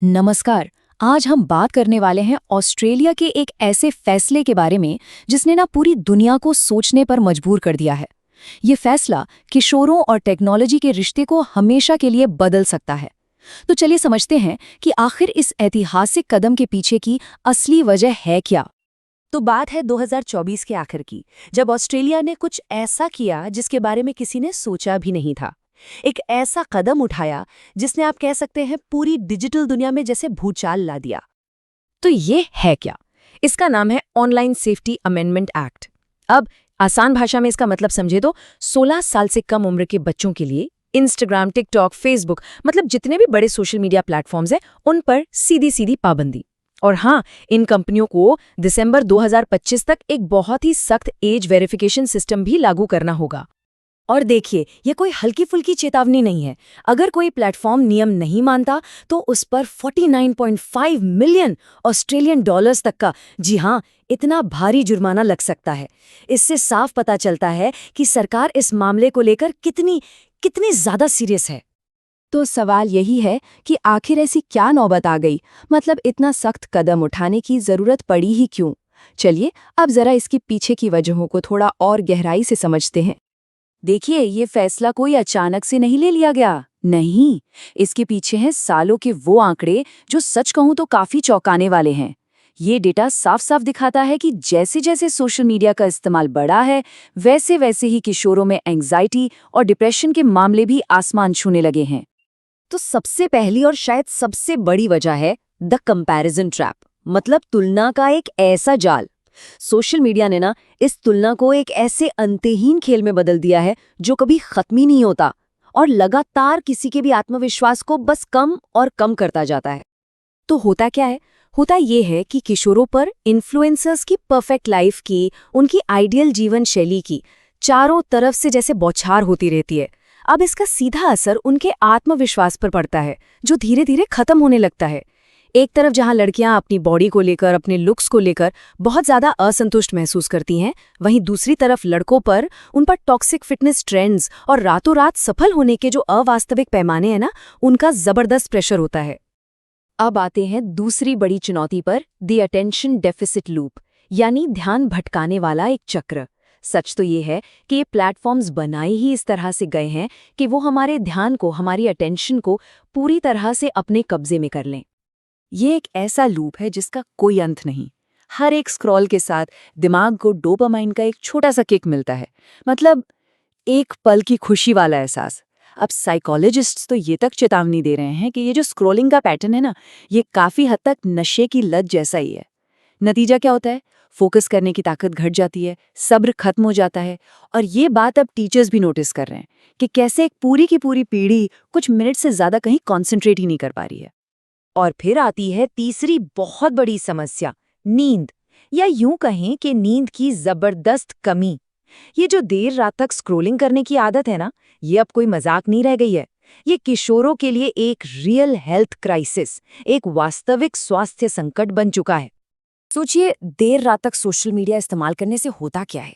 नमस्कार। आज हम बात करने वाले हैं ऑस्ट्रेलिया के एक ऐसे फैसले के बारे में जिसने ना पूरी दुनिया को सोचने पर मजबूर कर दिया है। ये फैसला किशोरों और टेक्नोलॉजी के रिश्ते को हमेशा के लिए बदल सकता है। तो चलिए समझते हैं कि आखिर इस ऐतिहासिक कदम के पीछे की असली वजह है क्या। तो बात है 2024 के आखिर की, जब ऑस्ट्रेलिया ने कुछ ऐसा किया जिसके बारे में किसी ने सोचा भी नहीं था। एक ऐसा कदम उठाया जिसने, आप कह सकते हैं, पूरी डिजिटल दुनिया में जैसे भूचाल ला दिया। तो ये है क्या? इसका नाम है ऑनलाइन सेफ्टी अमेंडमेंट एक्ट। अब आसान भाषा में इसका मतलब समझे तो 16 साल से कम उम्र के बच्चों के लिए इंस्टाग्राम, टिकटॉक, फेसबुक, मतलब जितने भी बड़े सोशल मीडिया प्लेटफॉर्म्स हैं, उन पर सीधी सीधी पाबंदी। और हाँ, इन कंपनियों को दिसंबर 2025 तक एक बहुत ही सख्त एज वेरिफिकेशन सिस्टम भी लागू करना होगा। और देखिए, ये कोई हल्की फुल्की चेतावनी नहीं है। अगर कोई प्लेटफॉर्म नियम नहीं मानता तो उस पर 49.5 मिलियन ऑस्ट्रेलियन डॉलर्स तक का, जी हाँ, इतना भारी जुर्माना लग सकता है। इससे साफ पता चलता है कि सरकार इस मामले को लेकर कितनी कितनी ज्यादा सीरियस है। तो सवाल यही है कि आखिर ऐसी क्या नौबत आ गई, मतलब इतना सख्त कदम उठाने की जरूरत पड़ी ही क्यों? चलिए अब जरा इसके पीछे की वजहों को थोड़ा और गहराई से समझते हैं। देखिए, ये फैसला कोई अचानक से नहीं ले लिया गया। नहीं, इसके पीछे हैं सालों के वो आंकड़े जो सच कहूं तो काफी चौंकाने वाले हैं। ये डेटा साफ साफ दिखाता है कि जैसे जैसे सोशल मीडिया का इस्तेमाल बढ़ा है, वैसे वैसे ही किशोरों में एंग्जाइटी और डिप्रेशन के मामले भी आसमान छूने लगे हैं। तो सबसे पहली और शायद सबसे बड़ी वजह है द कंपैरिजन ट्रैप, मतलब तुलना का एक ऐसा जाल। सोशल मीडिया ने ना इस तुलना को एक ऐसे अंतहीन खेल में बदल दिया है जो कभी खत्म ही नहीं होता और लगातार किसी के भी आत्मविश्वास को बस कम और कम करता जाता है। तो होता क्या है? होता ये है कि किशोरों पर इन्फ्लुएंसर्स की परफेक्ट लाइफ की, उनकी आइडियल जीवन शैली की चारों तरफ से जैसे बौछार होती रहती है। अब इसका सीधा असर उनके आत्मविश्वास पर पड़ता है, जो धीरे धीरे खत्म होने लगता है। एक तरफ जहां लड़कियां अपनी बॉडी को लेकर, अपने लुक्स को लेकर बहुत ज्यादा असंतुष्ट महसूस करती हैं, वहीं दूसरी तरफ लड़कों पर, उन पर टॉक्सिक फिटनेस ट्रेंड्स और रातों रात सफल होने के जो अवास्तविक पैमाने हैं ना, उनका जबरदस्त प्रेशर होता है। अब आते हैं दूसरी बड़ी चुनौती पर, द अटेंशन डेफिसिट लूप, यानी ध्यान भटकाने वाला एक चक्र। सच तो ये है कि ये प्लेटफॉर्म्स बनाए ही इस तरह से गए हैं कि वो हमारे ध्यान को, हमारी अटेंशन को पूरी तरह से अपने कब्जे में कर लें। ये एक ऐसा लूप है जिसका कोई अंत नहीं। हर एक स्क्रॉल के साथ दिमाग को डोपामाइन का एक छोटा सा किक मिलता है, मतलब एक पल की खुशी वाला एहसास। अब साइकोलॉजिस्ट्स तो ये तक चेतावनी दे रहे हैं कि ये जो स्क्रॉलिंग का पैटर्न है ना, ये काफी हद तक नशे की लत जैसा ही है। नतीजा क्या होता है? फोकस करने की ताकत घट जाती है, सब्र खत्म हो जाता है। और ये बात अब टीचर्स भी नोटिस कर रहे हैं कि कैसे एक पूरी की पूरी पीढ़ी कुछ मिनट से ज्यादा कहीं कॉन्सेंट्रेट ही नहीं कर पा रही है। और फिर आती है तीसरी बहुत बड़ी समस्या, नींद, या यूं कहें कि नींद की जबरदस्त कमी। ये जो देर रात तक स्क्रोलिंग करने की आदत है ना, ये अब कोई मजाक नहीं रह गई है। ये किशोरों के लिए एक रियल हेल्थ क्राइसिस, एक वास्तविक स्वास्थ्य संकट बन चुका है। सोचिए, देर रात तक सोशल मीडिया इस्तेमाल करने से होता क्या है?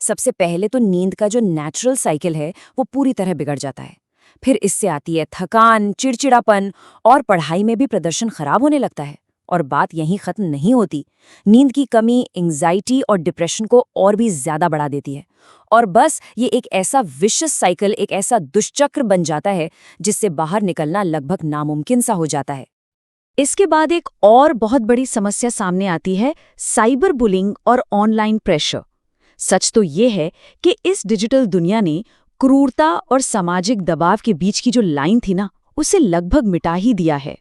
सबसे पहले तो नींद का जो नेचुरल साइकिल है वो पूरी तरह बिगड़ जाता है। फिर इससे आती है थकान, चिड़चिड़ापन और पढ़ाई में भी प्रदर्शन खराब होने लगता है। और बात यहीं खत्म नहीं होती। नींद की कमी एंग्जाइटी और डिप्रेशन को और भी ज्यादा बढ़ा देती है। और बस ये एक ऐसा विशियस साइकिल, एक ऐसा दुष्चक्र बन जाता है जिससे बाहर निकलना लगभग नामुमकिन सा हो जाता है। इसके बाद एक और बहुत बड़ी समस्या सामने आती है, साइबर बुलिंग और ऑनलाइन प्रेशर। सच तो ये है कि इस डिजिटल दुनिया ने क्रूरता और सामाजिक दबाव के बीच की जो लाइन थी ना, उसे लगभग मिटा ही दिया है।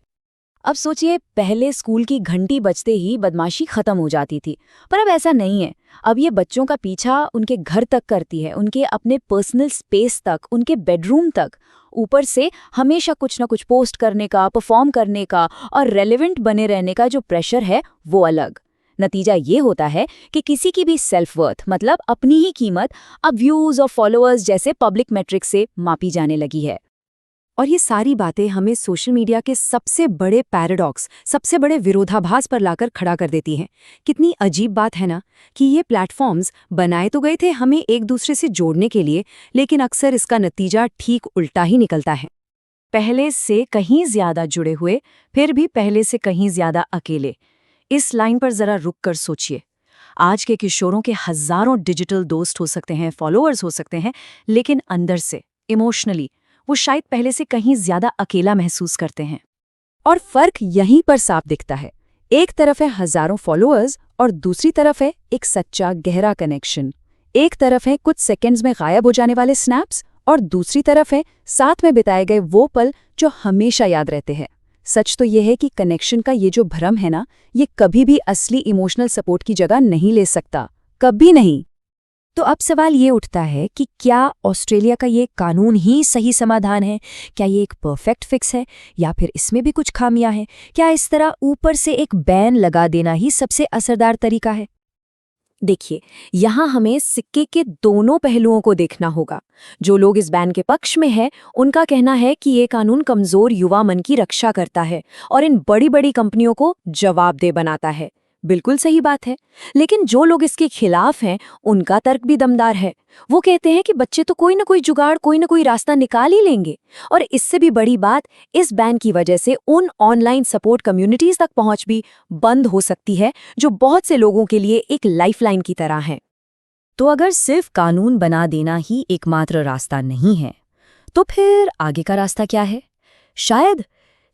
अब सोचिए, पहले स्कूल की घंटी बजते ही बदमाशी खत्म हो जाती थी, पर अब ऐसा नहीं है। अब ये बच्चों का पीछा उनके घर तक करती है, उनके अपने पर्सनल स्पेस तक, उनके बेडरूम तक। ऊपर से हमेशा कुछ ना कुछ पोस्ट करने का, परफॉर्म करने का और रेलेवेंट बने रहने का जो प्रेशर है, वो अलग। नतीजा ये होता है कि किसी की भी सेल्फ वर्थ, मतलब अपनी ही कीमत, अब व्यूज और फॉलोअर्स जैसे पब्लिक मैट्रिक से मापी जाने लगी है। और ये सारी बातें हमें सोशल मीडिया के सबसे बड़े पैराडॉक्स, सबसे बड़े विरोधाभास पर लाकर खड़ा कर देती हैं। कितनी अजीब बात है ना कि ये प्लेटफॉर्म्स बनाए तो गए थे हमें एक दूसरे से जोड़ने के लिए, लेकिन अक्सर इसका नतीजा ठीक उल्टा ही निकलता है। पहले से कहीं ज्यादा जुड़े हुए, फिर भी पहले से कहीं ज्यादा अकेले। इस लाइन पर जरा रुक कर सोचिए। आज के किशोरों के हजारों डिजिटल दोस्त हो सकते हैं, फॉलोअर्स हो सकते हैं, लेकिन अंदर से, इमोशनली, वो शायद पहले से कहीं ज्यादा अकेला महसूस करते हैं। और फर्क यहीं पर साफ दिखता है। एक तरफ है हजारों फॉलोअर्स और दूसरी तरफ है एक सच्चा गहरा कनेक्शन। एक तरफ है कुछ सेकंड्स में गायब हो जाने वाले स्नैप्स और दूसरी तरफ है साथ में बिताए गए वो पल जो हमेशा याद रहते हैं। सच तो ये है कि कनेक्शन का ये जो भ्रम है ना, ये कभी भी असली इमोशनल सपोर्ट की जगह नहीं ले सकता, कभी नहीं। तो अब सवाल ये उठता है कि क्या ऑस्ट्रेलिया का ये कानून ही सही समाधान है? क्या ये एक परफेक्ट फिक्स है या फिर इसमें भी कुछ खामियां हैं? क्या इस तरह ऊपर से एक बैन लगा देना ही सबसे असरदार तरीका है? देखिए, यहाँ हमें सिक्के के दोनों पहलुओं को देखना होगा। जो लोग इस बैन के पक्ष में हैं, उनका कहना है कि ये कानून कमजोर युवा मन की रक्षा करता है और इन बड़ी बड़ी कंपनियों को जवाबदेह बनाता है। बिल्कुल सही बात है। लेकिन जो लोग इसके खिलाफ हैं, उनका तर्क भी दमदार है। वो कहते हैं कि बच्चे तो कोई ना कोई जुगाड़, कोई ना कोई रास्ता निकाल ही लेंगे। और इससे भी बड़ी बात, इस बैन की वजह से उन ऑनलाइन सपोर्ट कम्युनिटीज तक पहुंच भी बंद हो सकती है, जो बहुत से लोगों के लिए एक लाइफलाइन की तरह है। तो अगर सिर्फ कानून बना देना ही एकमात्र रास्ता नहीं है, तो फिर आगे का रास्ता क्या है?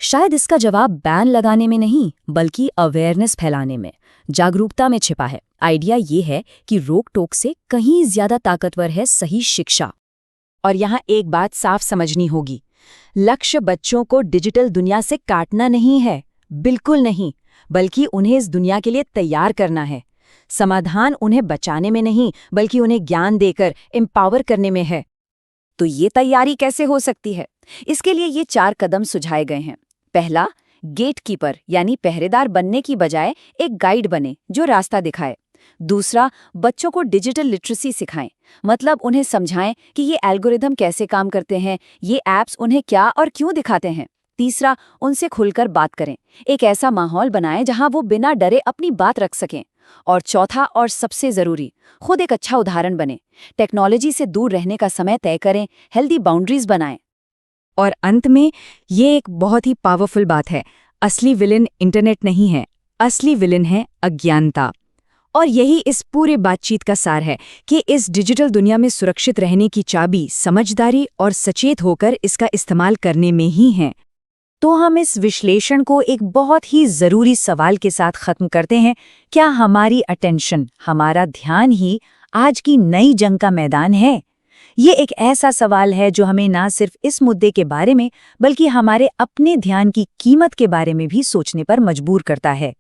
शायद इसका जवाब बैन लगाने में नहीं, बल्कि अवेयरनेस फैलाने में, जागरूकता में छिपा है। आइडिया ये है कि रोक टोक से कहीं ज्यादा ताकतवर है सही शिक्षा। और यहाँ एक बात साफ समझनी होगी, लक्ष्य बच्चों को डिजिटल दुनिया से काटना नहीं है, बिल्कुल नहीं, बल्कि उन्हें इस दुनिया के लिए तैयार करना है। समाधान उन्हें बचाने में नहीं, बल्कि उन्हें ज्ञान देकर एम्पावर करने में है। तो ये तैयारी कैसे हो सकती है? इसके लिए ये 4 कदम सुझाए गए हैं। पहला, गेटकीपर यानी पहरेदार बनने की बजाय एक गाइड बने जो रास्ता दिखाए। दूसरा, बच्चों को डिजिटल लिटरेसी सिखाएं, मतलब उन्हें समझाएं कि ये एल्गोरिदम कैसे काम करते हैं, ये ऐप्स उन्हें क्या और क्यों दिखाते हैं। तीसरा, उनसे खुलकर बात करें, एक ऐसा माहौल बनाएं जहां वो बिना डरे अपनी बात रख सकें। और चौथा और सबसे जरूरी, खुद एक अच्छा उदाहरण बने। टेक्नोलॉजी से दूर रहने का समय तय करें, हेल्दी बाउंड्रीज बनाएं। और अंत में ये एक बहुत ही पावरफुल बात है, असली विलेन इंटरनेट नहीं है, असली विलेन है अज्ञानता। और यही इस पूरे बातचीत का सार है कि इस डिजिटल दुनिया में सुरक्षित रहने की चाबी समझदारी और सचेत होकर इसका इस्तेमाल करने में ही है। तो हम इस विश्लेषण को एक बहुत ही जरूरी सवाल के साथ खत्म करते हैं। क्या हमारी अटेंशन, हमारा ध्यान ही आज की नई जंग का मैदान है? ये एक ऐसा सवाल है जो हमें ना सिर्फ इस मुद्दे के बारे में, बल्कि हमारे अपने ध्यान की कीमत के बारे में भी सोचने पर मजबूर करता है।